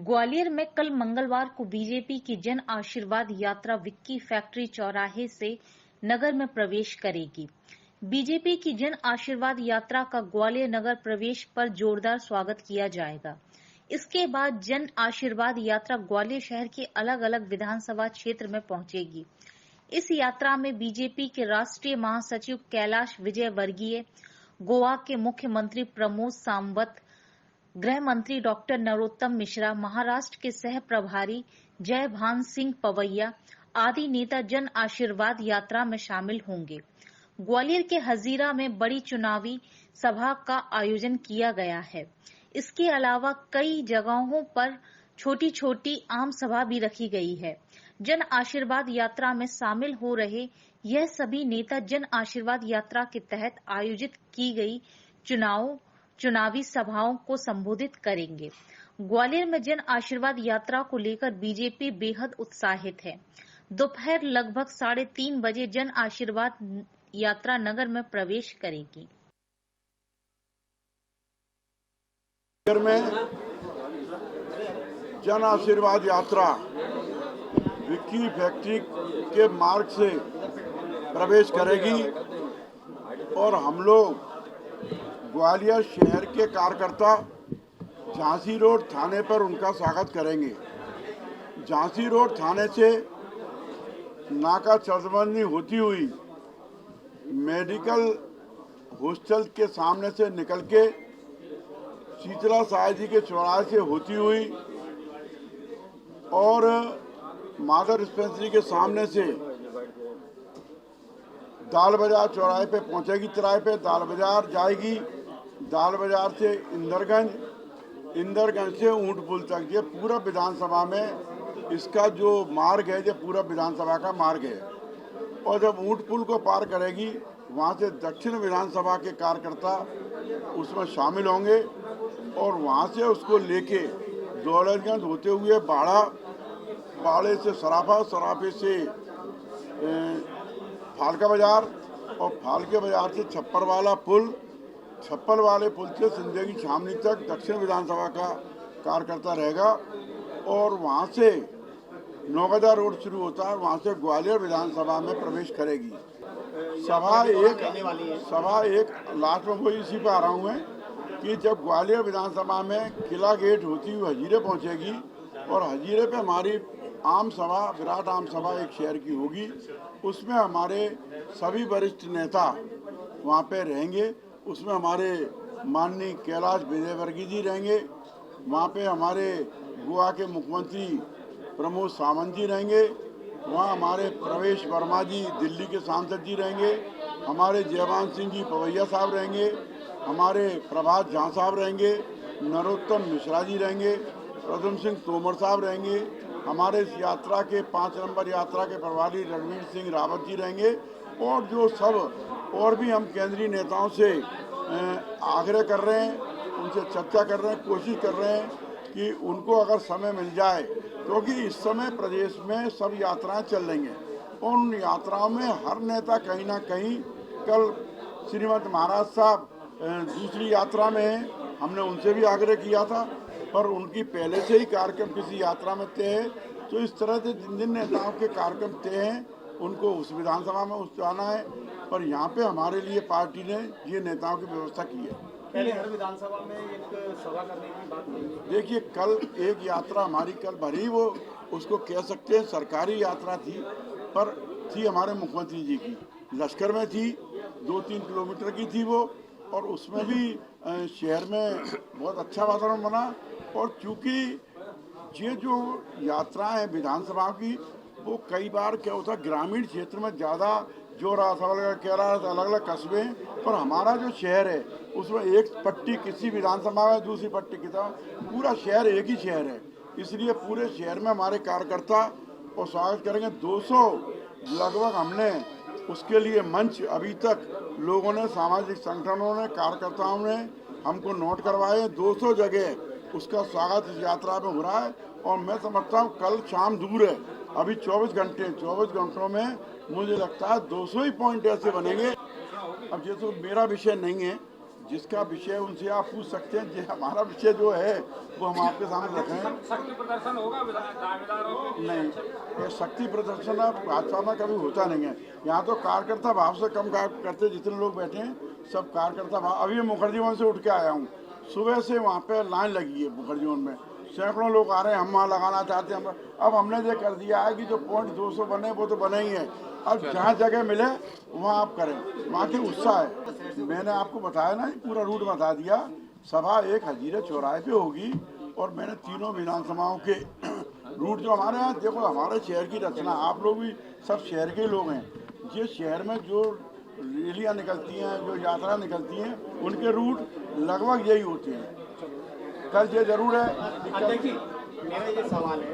ग्वालियर में कल मंगलवार को बीजेपी की जन आशीर्वाद यात्रा विक्की फैक्ट्री चौराहे से नगर में प्रवेश करेगी। बीजेपी की जन आशीर्वाद यात्रा का ग्वालियर नगर प्रवेश पर जोरदार स्वागत किया जाएगा। इसके बाद जन आशीर्वाद यात्रा ग्वालियर शहर के अलग अलग विधानसभा क्षेत्र में पहुंचेगी। इस यात्रा में बीजेपी के राष्ट्रीय महासचिव कैलाश विजयवर्गीय, गोवा के मुख्यमंत्री प्रमोद सावंत, गृह मंत्री डॉक्टर नरोत्तम मिश्रा, महाराष्ट्र के सह प्रभारी जयभान सिंह पवैया आदि नेता जन आशीर्वाद यात्रा में शामिल होंगे। ग्वालियर के हजीरा में बड़ी चुनावी सभा का आयोजन किया गया है। इसके अलावा कई जगहों पर छोटी छोटी आम सभा भी रखी गई है। जन आशीर्वाद यात्रा में शामिल हो रहे यह सभी नेता जन आशीर्वाद यात्रा के तहत आयोजित की गई चुनावी सभाओं को संबोधित करेंगे। ग्वालियर में जन आशीर्वाद यात्रा को लेकर बीजेपी बेहद उत्साहित है। दोपहर लगभग 3:30 बजे जन आशीर्वाद यात्रा नगर में प्रवेश करेगी। में जन आशीर्वाद यात्रा विक्की फैक्ट्री के मार्ग से प्रवेश करेगी और हम लोग ग्वालियर शहर के कार्यकर्ता झांसी रोड थाने पर उनका स्वागत करेंगे। झांसी रोड थाने से नाका चर्चबंदी होती हुई मेडिकल हॉस्टल के सामने से निकल के शीतला साय जी के चौराहे से होती हुई और मादर डिस्पेंसरी के सामने से दाल बाजार चौराहे पे पहुंचेगी। चौराहे पे दाल बाजार जाएगी। दाल बाजार से इंदरगंज से ऊंट पुल तक, ये पूरा विधानसभा में इसका जो मार्ग है, ये पूरा विधानसभा का मार्ग है। और जब ऊंट पुल को पार करेगी, वहाँ से दक्षिण विधानसभा के कार्यकर्ता उसमें शामिल होंगे और वहाँ से उसको लेके दौलतगंज होते हुए बाड़े से सराफा, सराफे से फालका बाजार और फालके बाजार से छप्पर वाले पुल से सिंधे की छावनी तक दक्षिण विधानसभा का कार्यकर्ता रहेगा। और वहाँ से नौगदा रोड शुरू होता है, वहाँ से ग्वालियर विधानसभा में प्रवेश करेगी। सभा एक लास्ट में वही इसी पर आ रहा हूँ मैं कि जब ग्वालियर विधानसभा में किला गेट होती हुई हजीरे पहुँचेगी और हजीरे पे हमारी आम सभा, विराट आम सभा एक शहर की होगी। उसमें हमारे सभी वरिष्ठ नेता वहाँ पे रहेंगे। उसमें हमारे माननीय कैलाश विजयवर्गीय जी रहेंगे। वहाँ पे हमारे गोवा के मुख्यमंत्री प्रमोद सावंत जी रहेंगे। वहाँ हमारे प्रवेश वर्मा जी दिल्ली के सांसद जी रहेंगे। हमारे जयभान सिंह जी पवैया साहब रहेंगे। हमारे प्रभात झा साहब रहेंगे। नरोत्तम मिश्रा जी रहेंगे। प्रद्युम्न सिंह तोमर साहब रहेंगे। हमारे इस यात्रा के 5 नंबर यात्रा के प्रभारी रणवीर सिंह रावत जी रहेंगे। और जो सब और भी हम केंद्रीय नेताओं से आग्रह कर रहे हैं, उनसे चर्चा कर रहे हैं, कोशिश कर रहे हैं कि उनको अगर समय मिल जाए, क्योंकि इस समय प्रदेश में सब यात्राएं चल रही हैं और उन यात्राओं में हर नेता कहीं ना कहीं, कल श्रीमती महाराज साहब दूसरी यात्रा में हैं, हमने उनसे भी आग्रह किया था, पर उनकी पहले से ही कार्यक्रम किसी यात्रा में तय है। तो इस तरह से जिन नेताओं के कार्यक्रम तय हैं उनको उस विधानसभा में जाना है, पर यहाँ पे हमारे लिए पार्टी ने ये नेताओं की व्यवस्था की है। पहले हर विधानसभा में एक सभा करने की बात नहीं है। देखिए, कल एक यात्रा हमारी, कल भरी वो उसको कह सकते हैं सरकारी यात्रा थी, पर थी हमारे मुख्यमंत्री जी की, लश्कर में थी, 2-3 किलोमीटर की थी वो, और उसमें भी शहर में बहुत अच्छा वातावरण बना। और चूँकि ये जो यात्राएं हैं विधानसभा की, वो कई बार क्या होता है ग्रामीण क्षेत्र में ज़्यादा जो राजसभा कह रहा है अलग अलग कस्बे हैं, पर हमारा जो शहर है उसमें एक पट्टी किसी विधानसभा में, दूसरी पट्टी किसी, पूरा शहर एक ही शहर है। इसलिए पूरे शहर में हमारे कार्यकर्ता और स्वागत करेंगे। 200 लगभग हमने उसके लिए मंच अभी तक लोगों ने, सामाजिक संगठनों ने, कार्यकर्ताओं ने हमको नोट करवाए। 200 जगह उसका स्वागत इस यात्रा में हो रहा है। और मैं समझता हूँ कल शाम दूर है, अभी 24 घंटों में मुझे लगता है 200 ही पॉइंट ऐसे बनेंगे। अब ये तो मेरा विषय नहीं है, जिसका विषय उनसे आप पूछ सकते हैं। हमारा विषय जो है वो हम आपके सामने रखें। शक्ति प्रदर्शन होगा दावेदारों के? नहीं, ये शक्ति प्रदर्शन अब भाजपा में कभी होता नहीं है। यहाँ तो कार्यकर्ता भाव से कम कार्य करते, जितने लोग बैठे हैं सब कार्यकर्ता भाव। अभी मुखर्जी वन से उठ के आया हूँ, सुबह से वहाँ पे लाइन लगी है मुखर्जी वन में, सैकड़ों लोग आ रहे हैं। हम वहाँ लगाना चाहते हैं। अब हमने ये कर दिया है कि जो पॉइंट 200 बने वो तो बने ही है, अब जहाँ जगह मिले वहाँ आप करें। वहाँ की उत्साह है। मैंने आपको बताया ना, पूरा रूट बता दिया। सभा एक हजीरे चौराहे पे होगी और मैंने तीनों विधानसभाओं के रूट जो हमारे यहाँ, देखो हमारे शहर की रचना, आप लोग भी सब शहर के लोग हैं। ये शहर में जो रैलियाँ निकलती हैं, जो यात्रा निकलती हैं, उनके रूट लगभग यही होते हैं। कल ये जरूर है। देखिए, मेरा ये सवाल है,